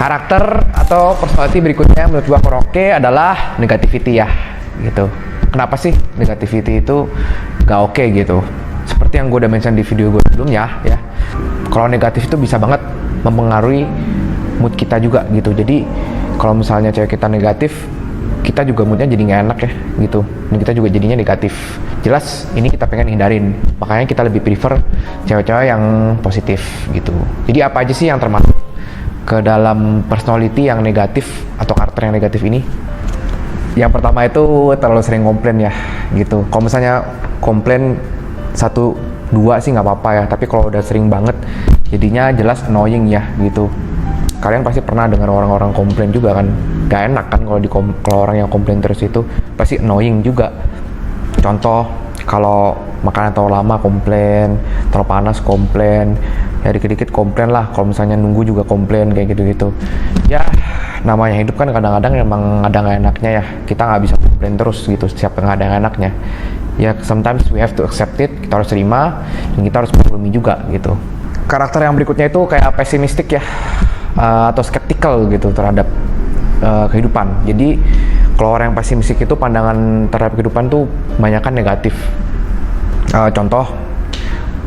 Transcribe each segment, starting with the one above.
Karakter atau personality berikutnya menurut gua Kuroke adalah negativity ya, gitu. Kenapa sih negativity itu gak oke gitu? Seperti yang gue udah mention di video gue sebelumnya ya, kalau negatif itu bisa banget mempengaruhi mood kita juga gitu. Jadi kalau misalnya cewek kita negatif, kita juga moodnya jadi nggak enak ya gitu, dan kita juga jadinya negatif. Jelas ini kita pengen hindarin, makanya kita lebih prefer cewek-cewek yang positif gitu. Jadi apa aja sih yang termasuk ke dalam personality yang negatif atau karakter yang negatif ini? Yang pertama itu terlalu sering komplain ya gitu. Kalau misalnya komplain 1-2 sih nggak apa-apa ya, tapi kalau udah sering banget jadinya jelas annoying ya gitu. Kalian pasti pernah dengar orang-orang komplain juga kan, gak enak kan kalau orang yang komplain terus itu pasti annoying juga. Contoh, kalau makanan terlalu lama komplain, terlalu panas komplain, ya dikit-dikit komplain lah. Kalau misalnya nunggu juga komplain kayak gitu-gitu. Ya namanya hidup kan kadang-kadang emang ada nggak enaknya ya. Kita nggak bisa komplain terus gitu, setiap nggak ada enaknya. Ya sometimes we have to accept it, kita harus terima dan kita harus maklumi juga gitu. Karakter yang berikutnya itu kayak pesimistik ya, atau skeptical gitu terhadap kehidupan. Jadi kalau orang yang pesimistik itu pandangan terhadap kehidupan tuh kebanyakan negatif. Contoh,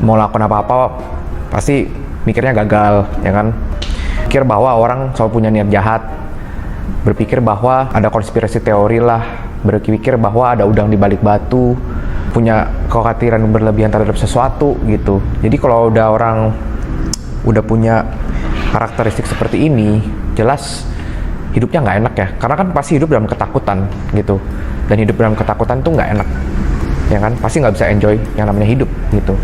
mau lakukan apa-apa pasti mikirnya gagal ya kan, pikir bahwa orang selalu punya niat jahat, berpikir bahwa ada konspirasi teori lah, berpikir bahwa ada udang di balik batu, punya kekhawatiran berlebihan terhadap sesuatu gitu. Jadi kalau udah orang udah punya karakteristik seperti ini, jelas hidupnya nggak enak ya, karena kan pasti hidup dalam ketakutan gitu, dan hidup dalam ketakutan tuh nggak enak ya kan, pasti nggak bisa enjoy yang namanya hidup gitu.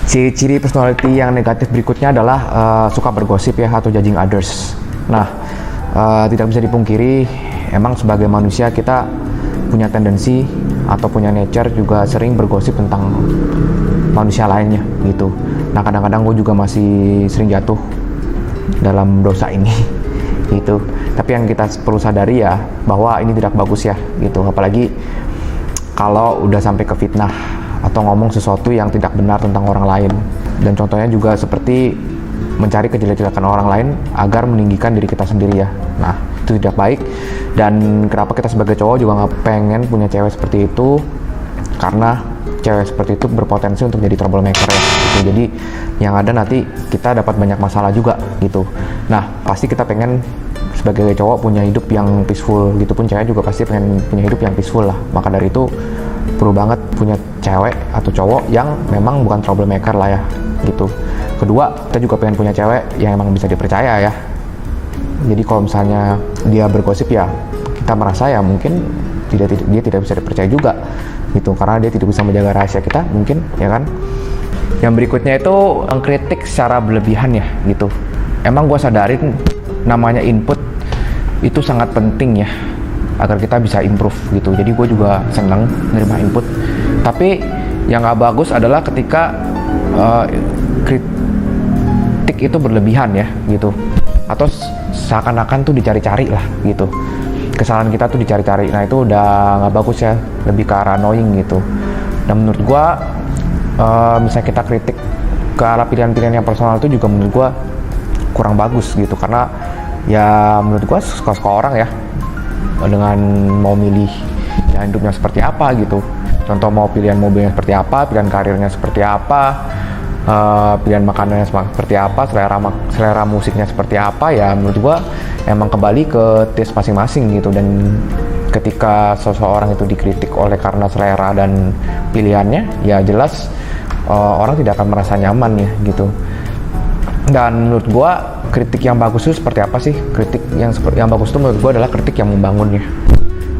Ciri-ciri personality yang negatif berikutnya adalah suka bergosip ya, atau judging others. Nah, tidak bisa dipungkiri, emang sebagai manusia kita punya tendensi atau punya nature juga sering bergosip tentang manusia lainnya gitu. Nah, kadang-kadang gue juga masih sering jatuh dalam dosa ini gitu. Tapi yang kita perlu sadari ya, bahwa ini tidak bagus ya gitu, apalagi kalau udah sampai ke fitnah atau ngomong sesuatu yang tidak benar tentang orang lain. Dan contohnya juga seperti mencari kejelek-jelekan orang lain agar meninggikan diri kita sendiri ya. Nah, itu tidak baik. Dan kenapa kita sebagai cowok juga nggak pengen punya cewek seperti itu, karena cewek seperti itu berpotensi untuk jadi troublemaker ya gitu. Jadi yang ada nanti kita dapat banyak masalah juga gitu. Nah, pasti kita pengen sebagai cowok punya hidup yang peaceful gitu, pun cewek juga pasti pengen punya hidup yang peaceful lah. Maka dari itu perlu banget punya cewek atau cowok yang memang bukan troublemaker lah ya gitu. Kedua, kita juga pengen punya cewek yang emang bisa dipercaya ya. Jadi kalau misalnya dia bergosip ya, kita merasa ya mungkin dia tidak bisa dipercaya juga gitu, karena dia tidak bisa menjaga rahasia kita mungkin ya kan. Yang berikutnya itu mengkritik secara berlebihan ya gitu. Emang gue sadarin namanya input itu sangat penting ya, agar kita bisa improve gitu. Jadi gue juga senang menerima input, tapi yang gak bagus adalah ketika kritik itu berlebihan ya gitu, atau seakan-akan tuh dicari-cari lah gitu, kesalahan kita tuh dicari-cari. Nah, itu udah gak bagus ya, lebih ke arah annoying gitu. Dan menurut gue misalnya kita kritik ke arah pilihan-pilihan yang personal itu juga menurut gue kurang bagus gitu, karena ya menurut gue suka-suka orang ya dengan mau milih jalan hidupnya seperti apa gitu. Contoh, mau pilihan mobilnya seperti apa, pilihan karirnya seperti apa, pilihan makanannya seperti apa, selera musiknya seperti apa, ya menurut gua emang kembali ke taste masing-masing gitu. Dan ketika seseorang itu dikritik oleh karena selera dan pilihannya, ya jelas orang tidak akan merasa nyaman ya gitu. Dan menurut gua kritik yang bagus itu seperti apa sih? Kritik yang bagus itu menurut gua adalah kritik yang membangun ya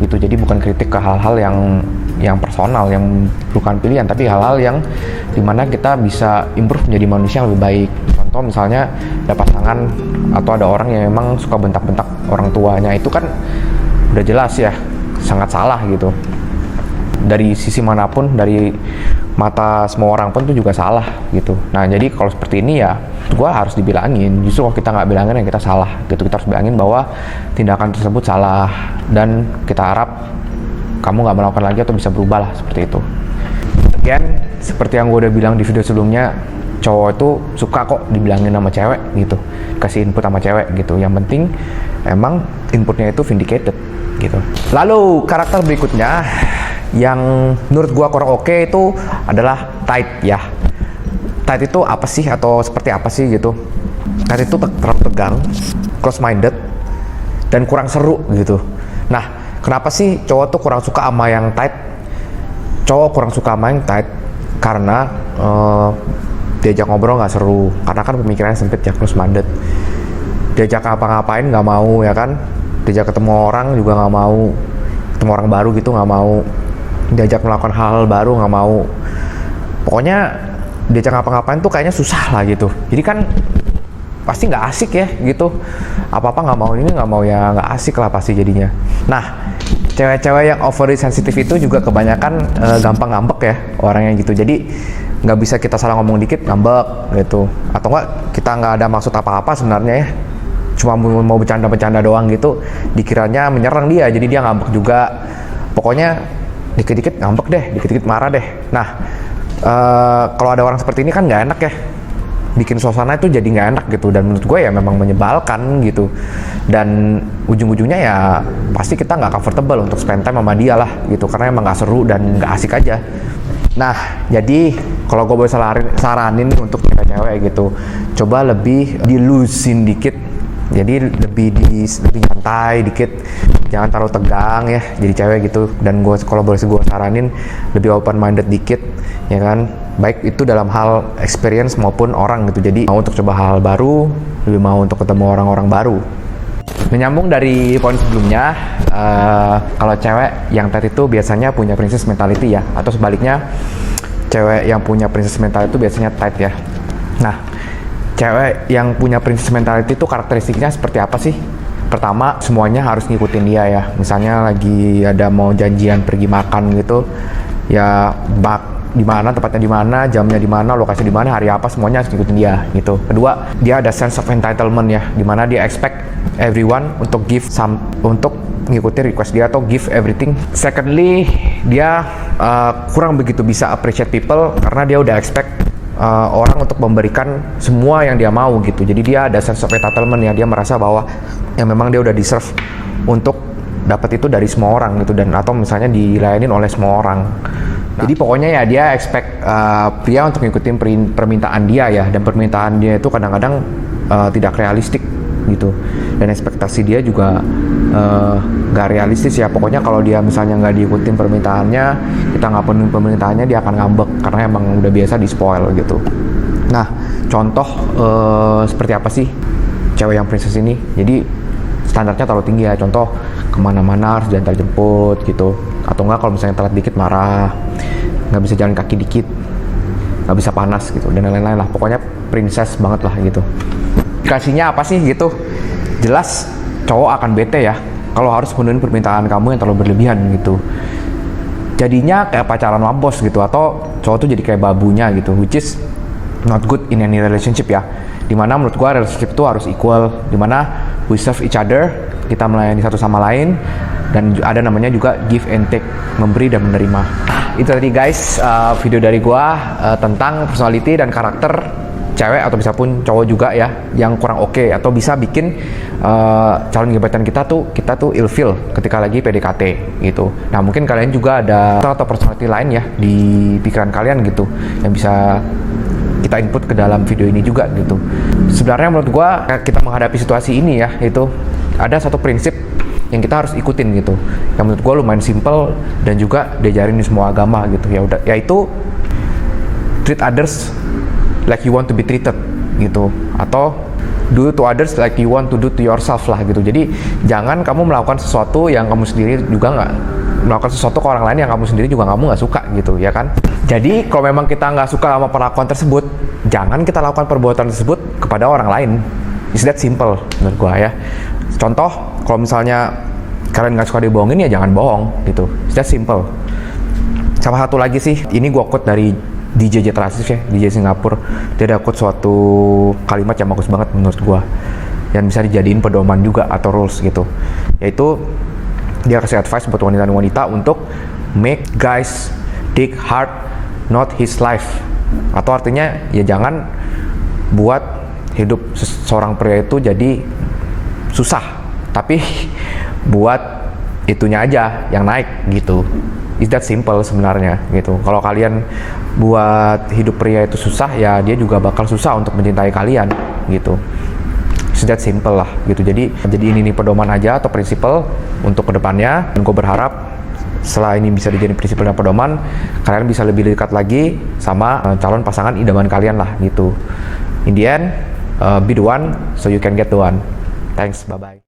gitu. Jadi bukan kritik ke hal-hal yang personal, yang bukan pilihan, tapi hal-hal yang dimana kita bisa improve menjadi manusia yang lebih baik. Contoh misalnya ada pasangan atau ada orang yang memang suka bentak-bentak orang tuanya, itu kan udah jelas ya sangat salah gitu. Dari sisi manapun, dari mata semua orang pun itu juga salah gitu. Nah, jadi kalau seperti ini ya gue harus dibilangin. Justru kalau kita nggak bilangin ya kita salah gitu. Kita harus bilangin bahwa tindakan tersebut salah, dan kita harap kamu nggak melakukan lagi atau bisa berubah lah, seperti itu. Again, seperti yang gue udah bilang di video sebelumnya, cowok itu suka kok dibilangin sama cewek gitu, kasih input sama cewek gitu. Yang penting emang inputnya itu vindicated gitu. Lalu karakter berikutnya yang menurut gua kurang oke itu adalah tight ya. Tight itu apa sih atau seperti apa sih gitu? Tight itu terlalu tegang, close minded, dan kurang seru gitu. Nah, kenapa sih cowok tuh kurang suka sama yang tight? Cowok kurang suka sama yang tight karena diajak ngobrol nggak seru, karena kan pemikirannya sempit ya, close minded. Diajak ngapa-ngapain nggak mau ya kan, diajak ketemu orang juga nggak mau, ketemu orang baru gitu nggak mau, diajak melakukan hal-hal baru nggak mau. Pokoknya diajak ngapa-ngapain tuh kayaknya susah lah gitu. Jadi kan pasti nggak asik ya gitu, apa-apa nggak mau, ini nggak mau, ya nggak asik lah pasti jadinya. Nah, cewek-cewek yang overly sensitif itu juga kebanyakan gampang ngambek ya orangnya gitu. Jadi nggak bisa kita salah ngomong dikit ngambek gitu, atau nggak kita nggak ada maksud apa-apa sebenarnya ya, cuma mau bercanda-bercanda doang gitu, dikiranya menyerang dia, jadi dia ngambek juga. Pokoknya dikit-dikit ngambek deh, dikit-dikit marah deh. Nah, kalau ada orang seperti ini kan nggak enak ya, bikin suasana itu jadi nggak enak gitu, dan menurut gue ya memang menyebalkan gitu, dan ujung-ujungnya ya pasti kita nggak comfortable untuk spend time sama dia lah gitu, karena emang nggak seru dan nggak asik aja. Nah, jadi kalau gue boleh saranin untuk cewek gitu, coba lebih dilusin dikit, jadi lebih santai dikit, jangan terlalu tegang ya jadi cewek gitu. Dan gue kalau boleh gue saranin lebih open minded dikit ya kan, baik itu dalam hal experience maupun orang gitu. Jadi mau untuk coba hal baru, lebih mau untuk ketemu orang-orang baru. Menyambung dari poin sebelumnya, kalau cewek yang tadi itu biasanya punya princess mentality ya, atau sebaliknya cewek yang punya princess mentality itu biasanya tight ya. Nah, cewek yang punya princess mentality itu karakteristiknya seperti apa sih? Pertama, semuanya harus ngikutin dia ya. Misalnya lagi ada mau janjian pergi makan gitu, ya di mana, tempatnya di mana, jamnya di mana, lokasi di mana, hari apa, semuanya harus ngikutin dia gitu. Kedua, dia ada sense of entitlement ya, di mana dia expect everyone untuk untuk ngikutin request dia atau give everything. Secondly, dia kurang begitu bisa appreciate people karena dia udah expect orang untuk memberikan semua yang dia mau gitu. Jadi dia ada sense of entitlement ya, dia merasa bahwa yang memang dia udah deserve untuk dapat itu dari semua orang gitu, dan atau misalnya dilayanin oleh semua orang. Jadi pokoknya ya dia expect pria untuk ngikutin permintaan dia ya, dan permintaan dia itu kadang-kadang tidak realistik gitu, dan ekspektasi dia juga nggak realistis ya. Pokoknya kalau dia misalnya nggak diikutin permintaannya, kita nggak penuhin permintaannya, dia akan ngambek karena emang udah biasa di spoil gitu. Nah, contoh seperti apa sih cewek yang princess ini? Jadi standarnya terlalu tinggi ya, contoh kemana-mana harus diantar jemput gitu, atau enggak kalau misalnya telat dikit marah, nggak bisa jalan kaki dikit, nggak bisa panas gitu, dan lain-lain lah. Pokoknya princess banget lah gitu. Kasihnya apa sih gitu? Jelas cowok akan bete ya kalau harus menuhin permintaan kamu yang terlalu berlebihan gitu. Jadinya kayak pacaran sama bos gitu, atau cowok tuh jadi kayak babunya gitu, which is not good in any relationship ya. Dimana menurut gua relationship itu harus equal, dimana we serve each other, kita melayani satu sama lain, dan ada namanya juga give and take, memberi dan menerima. Itu tadi guys video dari gua tentang personality dan karakter cewek atau bisa pun cowok juga ya yang kurang oke, atau bisa bikin calon gebetan kita tuh ilfeel ketika lagi PDKT gitu. Nah, mungkin kalian juga ada atau personality lain ya di pikiran kalian gitu yang bisa kita input ke dalam video ini juga gitu. Sebenarnya menurut gua kita menghadapi situasi ini ya, itu ada satu prinsip yang kita harus ikutin gitu, yang menurut gua lumayan simple dan juga diajarin di semua agama gitu ya, udah, yaitu treat others like you want to be treated gitu, atau do to others like you want to do to yourself lah gitu. Jadi jangan kamu melakukan sesuatu yang kamu sendiri juga nggak melakukan sesuatu ke orang lain yang kamu sendiri juga kamu nggak suka gitu ya kan. Jadi kalau memang kita nggak suka sama perlakuan tersebut, jangan kita lakukan perbuatan tersebut kepada orang lain. It's that simple menurut gua ya. Contoh, kalau misalnya kalian nggak suka dibohongin ya jangan bohong gitu. It's that simple. Sama satu lagi sih, ini gua quote dari DJ Jetrasif ya, DJ Singapura. Dia ada quote suatu kalimat yang bagus banget menurut gua, yang bisa dijadiin pedoman juga atau rules gitu, yaitu dia kasih advice buat wanita-wanita untuk make guys dig hard, not his life Atau artinya ya jangan buat hidup seorang pria itu jadi susah, tapi buat itunya aja yang naik gitu. It's that simple sebenarnya gitu. Kalau kalian buat hidup pria itu susah, ya dia juga bakal susah untuk mencintai kalian gitu. It's that simple lah gitu. Jadi ini pedoman aja atau prinsipal untuk kedepannya. Dan gue berharap setelah ini bisa dijadiin prinsipal dan pedoman, kalian bisa lebih dekat lagi sama calon pasangan idaman kalian lah gitu. In the end, be the one so you can get the one. Thanks, bye-bye.